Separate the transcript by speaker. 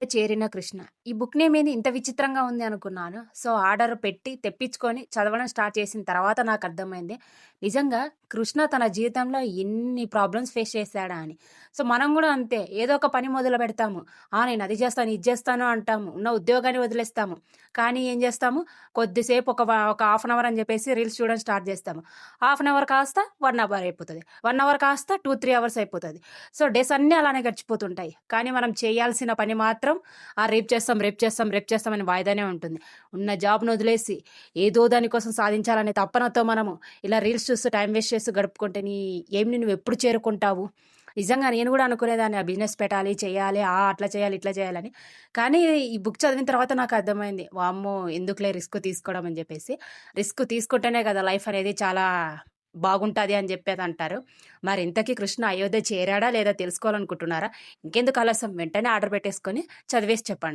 Speaker 1: చేరిన కృష్ణ. ఈ book name ఏంది ఇంత విచిత్రంగా ఉంది అనుకున్నాను. సో, ఆర్డర్ పెట్టి, తెప్పించుకొని చదవడం స్టార్ట్ చేసిన తర్వాత నాకర్థమైంది. నిజంగా కృష్ణ తన జీవితంలో ఎన్ని ప్రాబ్లమ్స్ ఫేస్ చేశాడా అని. సో, మనం గూడా అంతే. ఏదో ఒక పని మొదలుపెడతాము. నేను అది చేస్తాను, ఇది చేస్తాను అంటాము. ఉన్న ఉద్యోగాన్ని వదిలేస్తాము. కానీ ఏం చేస్తాము, కొద్దిసేపు ఒక హాఫ్ అన్ అవర్ అని చెప్పేసి రీల్స్ చూడడం స్టార్ట్ చేస్తాము. హాఫ్ అన్ అవర్ కాస్త 1 అవర్ అయిపోతది. 1 అవర్ కాస్త 2, 3 అవర్స్ అయిపోతది. సో, డేస్ అన్నీ అలానే గడిచిపోతుంటాయి. కానీ మనం చేయాల్సిన పని మాత్రం రేపు చేస్తాం, రేపు చేస్తాం, రేపు చేస్తాం అని వాయిదానే ఉంటుంది. ఉన్న జాబ్‌ని వదిలేసి ఏదో దానికోసం సాధించాలనే తపనతో మనము ఇలా రీల్స్ చూస్తూ టైం వేస్ట్ చేస్తూ గడుపుకుంటే ఎయిమ్‌ని నువ్వెప్పుడు చేరుకుంటావు? నిజంగా నేను గూడా అనుకునేదాన్ని. ఆ బిజినెస్ పెట్టాలి, చేయాలి, అట్లా చేయాలి, ఇట్లా చేయాలని. కానీ ఈ బుక్ చదివిన తర్వాత నాకు అర్థమైంది. వామ్మో! ఎందుకులే రిస్క్ తీసుకోవడం అని జెప్పేసి. రిస్క్ తీసుకుంటేనే కదా లైఫ్ అనేది చాలా బాగుంటది అని జెప్పేదంటారు. మరి ఇంతకీ కృష్ణ అయోధ్య చేరాడా లేదా తెలుసుకోవాలనుకుంటున్నారా? ఇంకెందుకు ఆలస్యం వెంటనే ఆర్డర్ పెట్టేసుకొని చదివేసి చెప్పండి.